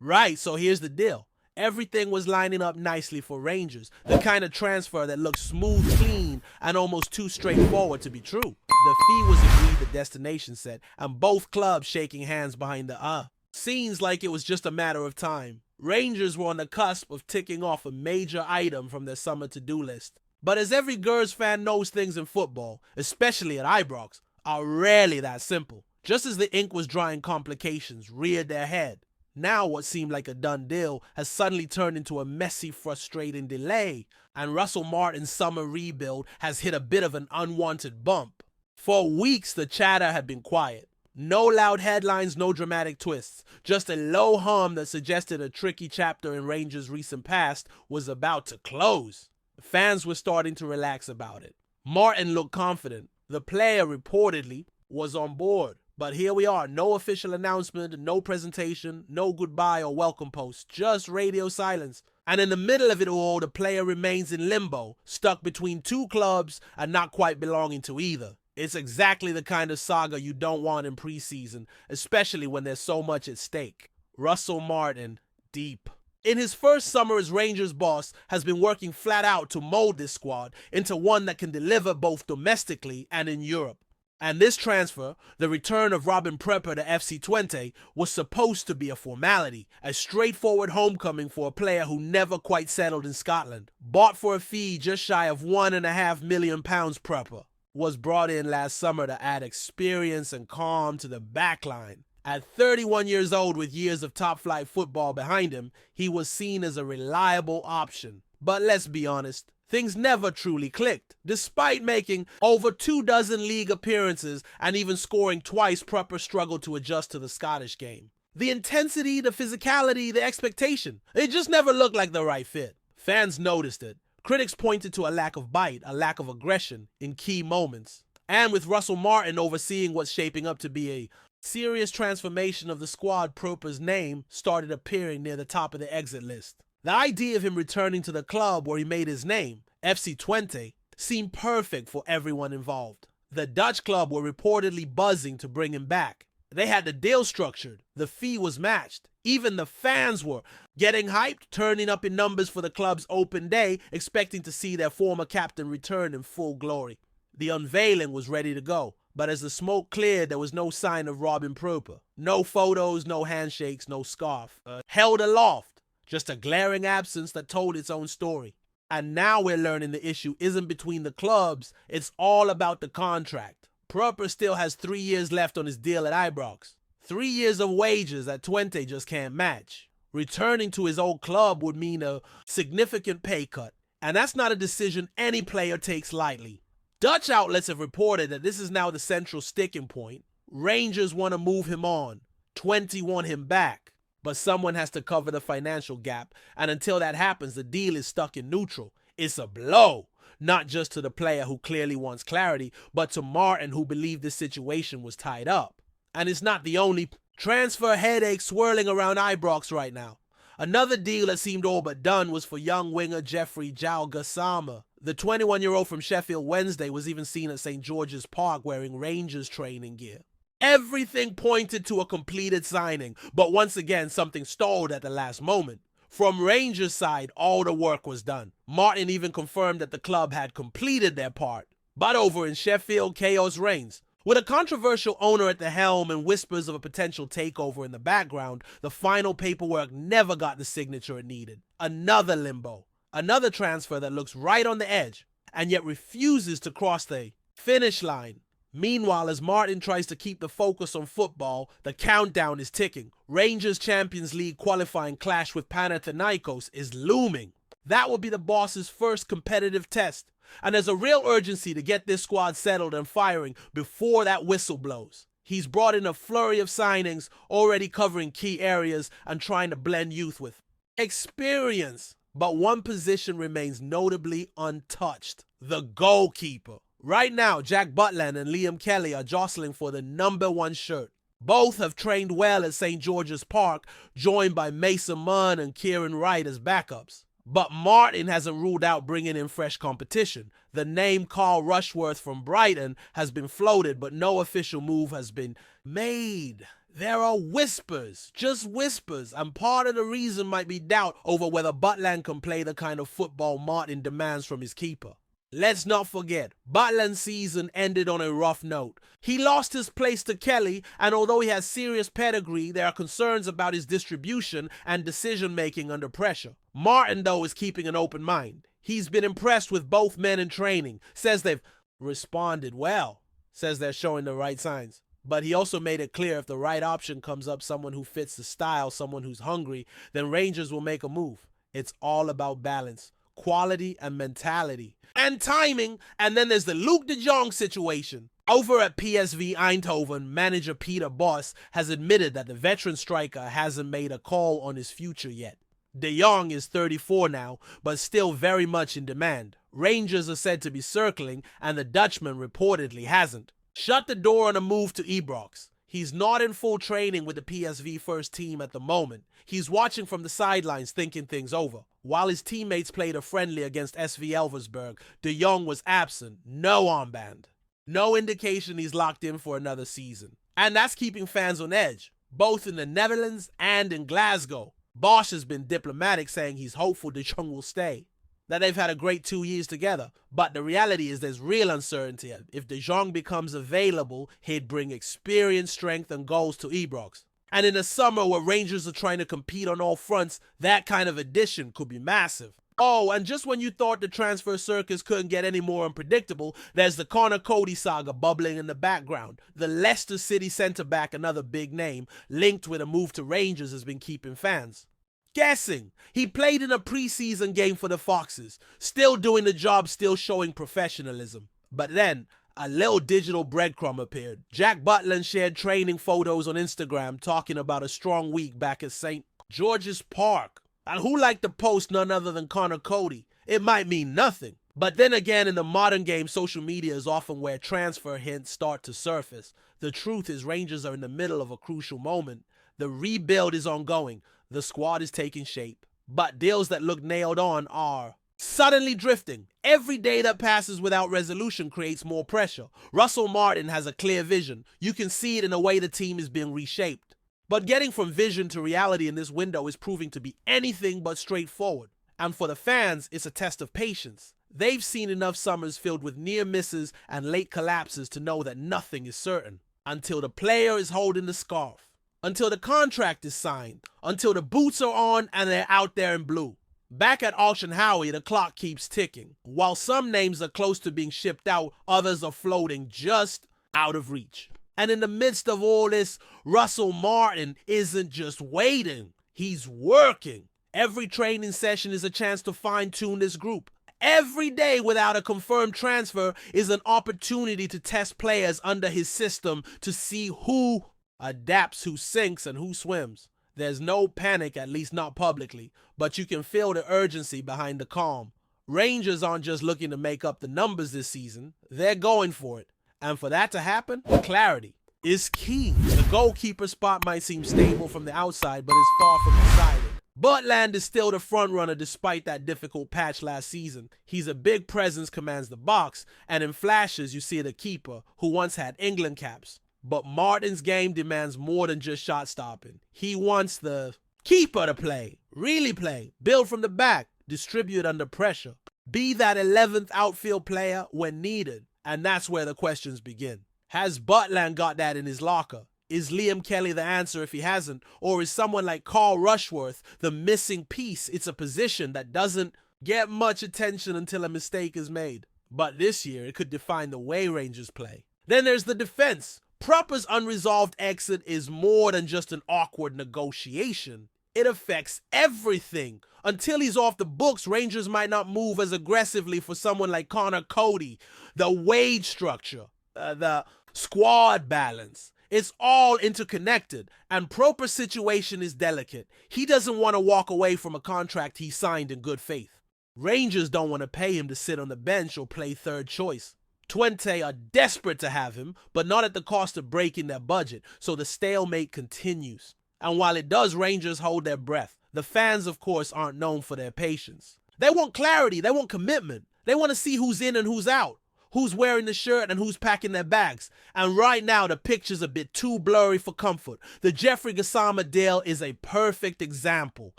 Right, so here's the deal. Everything was lining up nicely for Rangers, the kind of transfer that looked smooth, clean, and almost too straightforward to be true. The fee was agreed, the destination set, and both clubs shaking hands behind the Seems like it was just a matter of time. Rangers were on the cusp of ticking off a major item from their summer to-do list. But as every Gers fan knows, things in football, especially at Ibrox, are rarely that simple. Just as the ink was drying, complications reared their head. Now what seemed like a done deal has suddenly turned into a messy, frustrating delay, and Russell Martin's summer rebuild has hit a bit of an unwanted bump. For weeks, the chatter had been quiet. No loud headlines, no dramatic twists, just a low hum that suggested a tricky chapter in Rangers' recent past was about to close. Fans were starting to relax about it. Martin looked confident. The player reportedly was on board. But here we are, no official announcement, no presentation, no goodbye or welcome post, just radio silence. And in the middle of it all, the player remains in limbo, stuck between two clubs and not quite belonging to either. It's exactly the kind of saga you don't want in preseason, especially when there's so much at stake. Russell Martin, deep. In his first summer as Rangers boss, has been working flat out to mold this squad into one that can deliver both domestically and in Europe. And this transfer, the return of Robin Prepper to FC Twente, was supposed to be a formality, a straightforward homecoming for a player who never quite settled in Scotland. Bought for a fee just shy of £1.5 million, Prepper was brought in last summer to add experience and calm to the backline. At 31 years old with years of top-flight football behind him, he was seen as a reliable option. But let's be honest, things never truly clicked. Despite making over 24 league appearances and even scoring twice, Prepper struggled to adjust to the Scottish game. The intensity, the physicality, the expectation, it just never looked like the right fit. Fans noticed it. Critics pointed to a lack of bite, a lack of aggression in key moments. And with Russell Martin overseeing what's shaping up to be a serious transformation of the squad, Prepper's name started appearing near the top of the exit list. The idea of him returning to the club where he made his name, FC Twente, seemed perfect for everyone involved. The Dutch club were reportedly buzzing to bring him back. They had the deal structured. The fee was matched. Even the fans were getting hyped, turning up in numbers for the club's open day, expecting to see their former captain return in full glory. The unveiling was ready to go, but as the smoke cleared, there was no sign of Robin Prepper. No photos, no handshakes, no scarf. Held aloft, just a glaring absence that told its own story. And now we're learning the issue isn't between the clubs, it's all about the contract. Prepper still has 3 years left on his deal at Ibrox. 3 years of wages that Twente just can't match. Returning to his old club would mean a significant pay cut, and that's not a decision any player takes lightly. Dutch outlets have reported that this is now the central sticking point. Rangers want to move him on. Twente want him back. But someone has to cover the financial gap, and until that happens, the deal is stuck in neutral. It's a blow, not just to the player who clearly wants clarity, but to Martin, who believed this situation was tied up. And it's not the only transfer headache swirling around Ibrox right now. Another deal that seemed all but done was for young winger Jeffrey Jao Gassama. The 21-year-old from Sheffield Wednesday was even seen at St. George's Park wearing Rangers training gear. Everything pointed to a completed signing, but once again, something stalled at the last moment. From Rangers' side, all the work was done. Martin even confirmed that the club had completed their part. But over in Sheffield, chaos reigns. With a controversial owner at the helm and whispers of a potential takeover in the background, the final paperwork never got the signature it needed. Another limbo. Another transfer that looks right on the edge, and yet refuses to cross the finish line. Meanwhile, as Martin tries to keep the focus on football, the countdown is ticking. Rangers Champions League qualifying clash with Panathinaikos is looming. That will be the boss's first competitive test, and there's a real urgency to get this squad settled and firing before that whistle blows. He's brought in a flurry of signings, already covering key areas and trying to blend youth with experience. But one position remains notably untouched: the goalkeeper. Right now, Jack Butland and Liam Kelly are jostling for the #1 shirt. Both have trained well at St. George's Park, joined by Mason Munn and Kieran Wright as backups. But Martin hasn't ruled out bringing in fresh competition. The name Carl Rushworth from Brighton has been floated, but no official move has been made. There are whispers, just whispers, and part of the reason might be doubt over whether Butland can play the kind of football Martin demands from his keeper. Let's not forget, Butland's season ended on a rough note. He lost his place to Kelly, and although he has serious pedigree, there are concerns about his distribution and decision-making under pressure. Martin, though, is keeping an open mind. He's been impressed with both men in training, says they've responded well, says they're showing the right signs. But he also made it clear if the right option comes up, someone who fits the style, someone who's hungry, then Rangers will make a move. It's all about balance, quality and mentality, and timing. And then there's the Luke de Jong situation. Over at PSV Eindhoven, manager Peter Bosz has admitted that the veteran striker hasn't made a call on his future yet. De Jong is 34 now, but still very much in demand. Rangers are said to be circling, and the Dutchman reportedly hasn't. Shut the door on a move to Ibrox. He's not in full training with the PSV first team at the moment. He's watching from the sidelines, thinking things over. While his teammates played a friendly against SV Elversberg, De Jong was absent, no armband. No indication he's locked in for another season. And that's keeping fans on edge, both in the Netherlands and in Glasgow. Bosz has been diplomatic, saying he's hopeful De Jong will stay, that they've had a great 2 years together. But the reality is there's real uncertainty. If De Jong becomes available, he'd bring experience, strength, and goals to Ibrox. And in a summer where Rangers are trying to compete on all fronts, that kind of addition could be massive. Oh, and just when you thought the transfer circus couldn't get any more unpredictable, there's the Connor Cody saga bubbling in the background. The Leicester City centre-back, another big name, linked with a move to Rangers, has been keeping fans guessing. He played in a preseason game for the Foxes, still doing the job, still showing professionalism. But then, a little digital breadcrumb appeared. Jack Butland shared training photos on Instagram talking about a strong week back at St. George's Park. And who liked the post? None other than Connor Cody. It might mean nothing. But then again, in the modern game, social media is often where transfer hints start to surface. The truth is Rangers are in the middle of a crucial moment. The rebuild is ongoing. The squad is taking shape. But deals that look nailed on are suddenly drifting. Every day that passes without resolution creates more pressure. Russell Martin has a clear vision. You can see it in the way the team is being reshaped. But getting from vision to reality in this window is proving to be anything but straightforward. And for the fans, it's a test of patience. They've seen enough summers filled with near misses and late collapses to know that nothing is certain. Until the player is holding the scarf. Until the contract is signed. Until the boots are on and they're out there in blue. Back at Auction Howie, the clock keeps ticking. While some names are close to being shipped out, others are floating just out of reach. And in the midst of all this, Russell Martin isn't just waiting, he's working. Every training session is a chance to fine-tune this group. Every day without a confirmed transfer is an opportunity to test players under his system to see who adapts, who sinks, and who swims. There's no panic, at least not publicly, but you can feel the urgency behind the calm. Rangers aren't just looking to make up the numbers this season, they're going for it. And for that to happen, clarity is key. The goalkeeper spot might seem stable from the outside, but is far from decided. Butland is still the front runner despite that difficult patch last season. He's a big presence, commands the box, and in flashes you see the keeper, who once had England caps. But Martin's game demands more than just shot stopping. He wants the keeper to play, really play, build from the back, distribute under pressure, be that 11th outfield player when needed. And that's where the questions begin. Has Butland got that in his locker? Is Liam Kelly the answer if he hasn't? Or is someone like Carl Rushworth the missing piece? It's a position that doesn't get much attention until a mistake is made. But this year, it could define the way Rangers play. Then there's the defense. Prupper's unresolved exit is more than just an awkward negotiation. It affects everything. Until he's off the books, Rangers might not move as aggressively for someone like Connor Cody. The wage structure, the squad balance, it's all interconnected, and Prupper's situation is delicate. He doesn't want to walk away from a contract he signed in good faith. Rangers don't want to pay him to sit on the bench or play third choice. Twente are desperate to have him, but not at the cost of breaking their budget, so the stalemate continues. And while it does, Rangers hold their breath. The fans, of course, aren't known for their patience. They want clarity, they want commitment. They want to see who's in and who's out. who's wearing the shirt and who's packing their bags. And right now, the picture's a bit too blurry for comfort. The Jeffrey Gassama deal is a perfect example.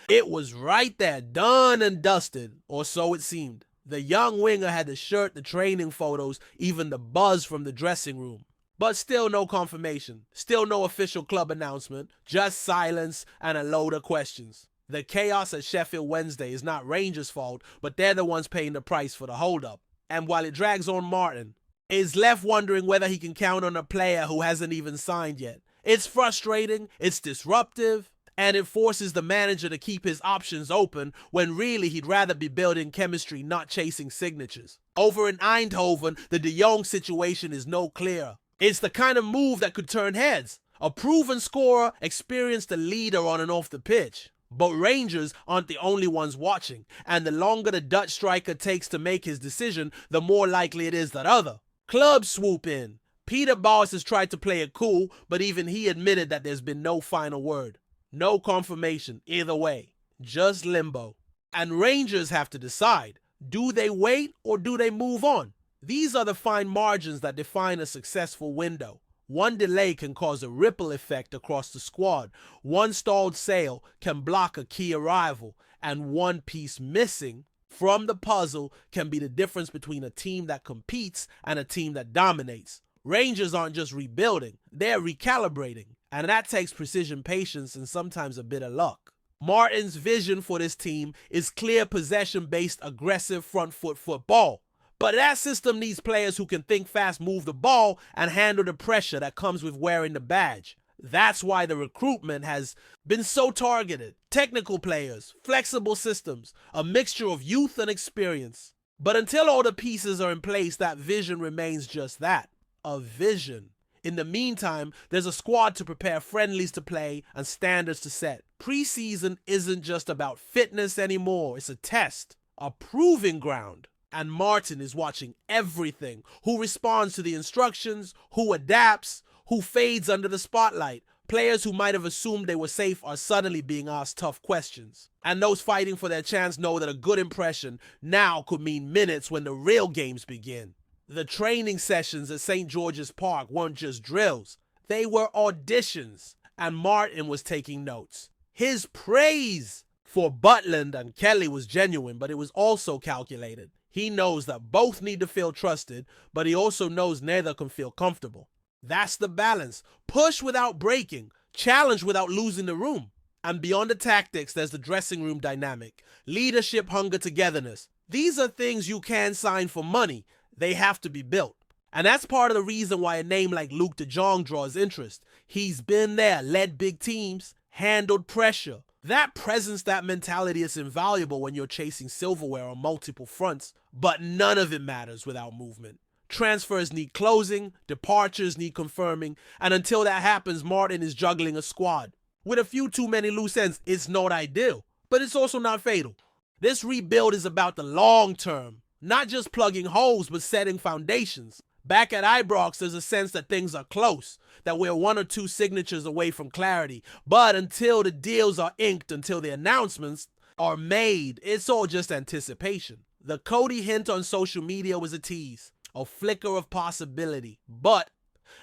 It was right there, done and dusted, or so it seemed. The young winger had the shirt, the training photos, even the buzz from the dressing room. But still no confirmation, still no official club announcement, just silence and a load of questions. The chaos at Sheffield Wednesday is not Rangers' fault, but they're the ones paying the price for the holdup. And while it drags on Martin, is left wondering whether he can count on a player who hasn't even signed yet. It's frustrating, it's disruptive, and it forces the manager to keep his options open when really he'd rather be building chemistry, not chasing signatures. Over in Eindhoven, the De Jong situation is no clearer. It's the kind of move that could turn heads. A proven scorer, experienced a leader on and off the pitch. But Rangers aren't the only ones watching, and the longer the Dutch striker takes to make his decision, the more likely it is that other clubs swoop in. Peter Bosz has tried to play it cool, but even he admitted that there's been no final word. No confirmation either way, just limbo. And Rangers have to decide, do they wait or do they move on? These are the fine margins that define a successful window. One delay can cause a ripple effect across the squad. One stalled sale can block a key arrival, and one piece missing from the puzzle can be the difference between a team that competes and a team that dominates. Rangers aren't just rebuilding, they're recalibrating, and that takes precision, patience, and sometimes a bit of luck. Martin's vision for this team is clear possession-based, aggressive front foot football. But that system needs players who can think fast, move the ball, and handle the pressure that comes with wearing the badge. That's why the recruitment has been so targeted. Technical players, flexible systems, a mixture of youth and experience. But until all the pieces are in place, that vision remains just that, a vision. In the meantime, there's a squad to prepare, friendlies to play, and standards to set. Preseason isn't just about fitness anymore. It's a test, a proving ground. And Martin is watching everything. Who responds to the instructions, who adapts, who fades under the spotlight. Players who might have assumed they were safe are suddenly being asked tough questions. And those fighting for their chance know that a good impression now could mean minutes when the real games begin. The training sessions at St. George's Park weren't just drills. They were auditions. And Martin was taking notes. His praise for Butland and Kelly was genuine, but it was also calculated. He knows that both need to feel trusted, but he also knows neither can feel comfortable. That's the balance. Push without breaking, challenge without losing the room. And beyond the tactics, there's the dressing room dynamic, leadership, hunger, togetherness. These are things you can sign for money. They have to be built. And that's part of the reason why a name like Luuk de Jong draws interest. He's been there, led big teams, handled pressure. That presence, that mentality is invaluable when you're chasing silverware on multiple fronts, but none of it matters without movement. Transfers need closing, departures need confirming, and until that happens, Martin is juggling a squad. With a few too many loose ends, it's not ideal, but it's also not fatal. This rebuild is about the long term, not just plugging holes, but setting foundations. Back at Ibrox, there's a sense that things are close, that we're one or two signatures away from clarity. But until the deals are inked, until the announcements are made, it's all just anticipation. The Cody hint on social media was a tease, a flicker of possibility. But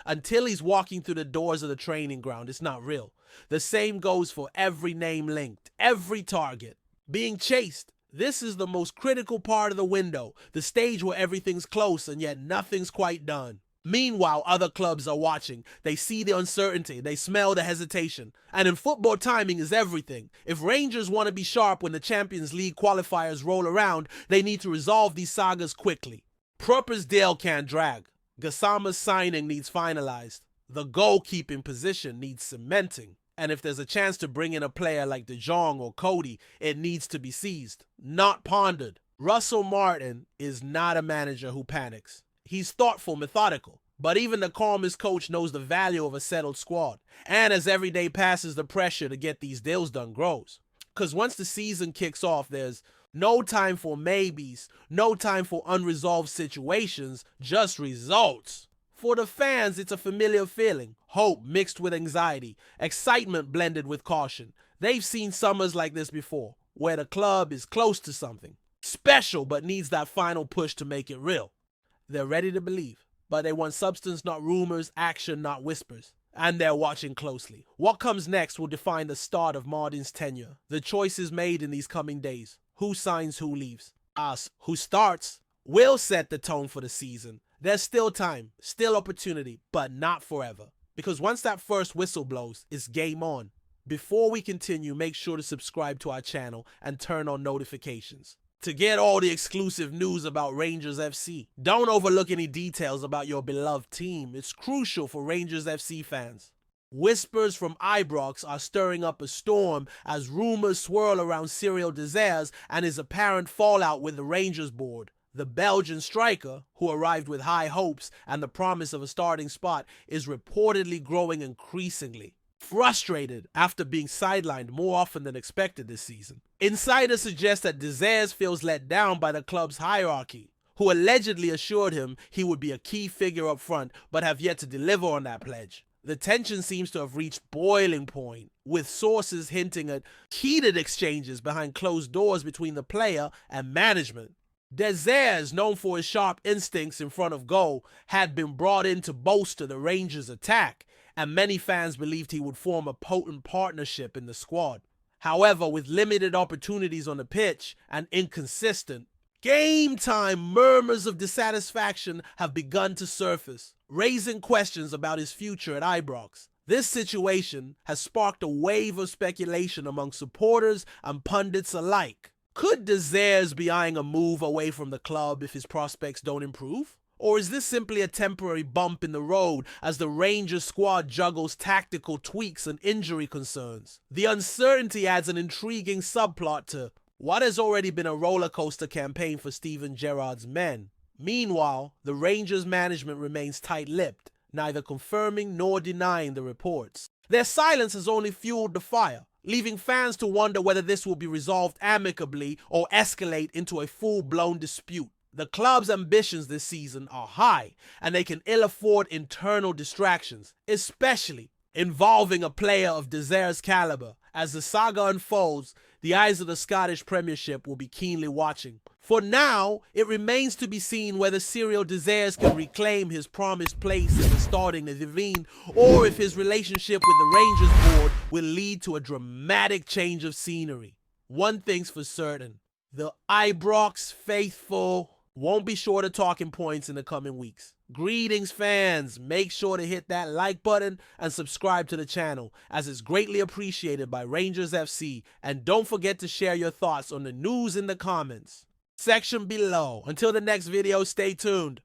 until he's walking through the doors of the training ground, it's not real. The same goes for every name linked, every target being chased. This is the most critical part of the window, the stage where everything's close and yet nothing's quite done. Meanwhile, other clubs are watching. They see the uncertainty, they smell the hesitation. And in football, timing is everything. If Rangers want to be sharp when the Champions League qualifiers roll around, they need to resolve these sagas quickly. Prupper's deal can't drag. Gassama's signing needs finalized. The goalkeeping position needs cementing. And if there's a chance to bring in a player like De Jong or Cody, it needs to be seized, not pondered. Russell Martin is not a manager who panics. He's thoughtful, methodical. But even the calmest coach knows the value of a settled squad. And as every day passes, the pressure to get these deals done grows. Because once the season kicks off, there's no time for maybes, no time for unresolved situations, just results. For the fans, it's a familiar feeling. Hope mixed with anxiety. Excitement blended with caution. They've seen summers like this before, where the club is close to something special but needs that final push to make it real. They're ready to believe, but they want substance, not rumors, action, not whispers. And they're watching closely. What comes next will define the start of Martin's tenure. The choices made in these coming days. Who signs, who leaves. Us, who starts, will set the tone for the season. There's still time, still opportunity, but not forever. Because once that first whistle blows, it's game on. Before we continue, make sure to subscribe to our channel and turn on notifications to get all the exclusive news about Rangers FC. Don't overlook any details about your beloved team. It's crucial for Rangers FC fans. Whispers from Ibrox are stirring up a storm as rumors swirl around CYRIEL and his apparent fallout with the Rangers board. The Belgian striker, who arrived with high hopes and the promise of a starting spot, is reportedly growing increasingly frustrated after being sidelined more often than expected this season. Insiders suggest that Desires feels let down by the club's hierarchy, who allegedly assured him he would be a key figure up front but have yet to deliver on that pledge. The tension seems to have reached boiling point, with sources hinting at heated exchanges behind closed doors between the player and management. Desires, known for his sharp instincts in front of goal, had been brought in to bolster the Rangers' attack, and many fans believed he would form a potent partnership in the squad. However, with limited opportunities on the pitch and inconsistent game time, murmurs of dissatisfaction have begun to surface, raising questions about his future at Ibrox. This situation has sparked a wave of speculation among supporters and pundits alike. Could Desires be eyeing a move away from the club if his prospects don't improve? Or is this simply a temporary bump in the road as the Rangers squad juggles tactical tweaks and injury concerns? The uncertainty adds an intriguing subplot to what has already been a roller coaster campaign for Steven Gerrard's men. Meanwhile, the Rangers management remains tight-lipped, neither confirming nor denying the reports. Their silence has only fueled the fire, leaving fans to wonder whether this will be resolved amicably or escalate into a full-blown dispute. The club's ambitions this season are high, and they can ill afford internal distractions, especially involving a player of Desires' caliber. As the saga unfolds, the eyes of the Scottish Premiership will be keenly watching. For now, it remains to be seen whether CYRIEL Desires can reclaim his promised place in the starting 11, or if his relationship with the Rangers board will lead to a dramatic change of scenery. One thing's for certain, the Ibrox faithful won't be short of talking points in the coming weeks. Greetings, fans. Make sure to hit that like button and subscribe to the channel, as it's greatly appreciated by Rangers FC. And don't forget to share your thoughts on the news in the comments section below. Until the next video, stay tuned.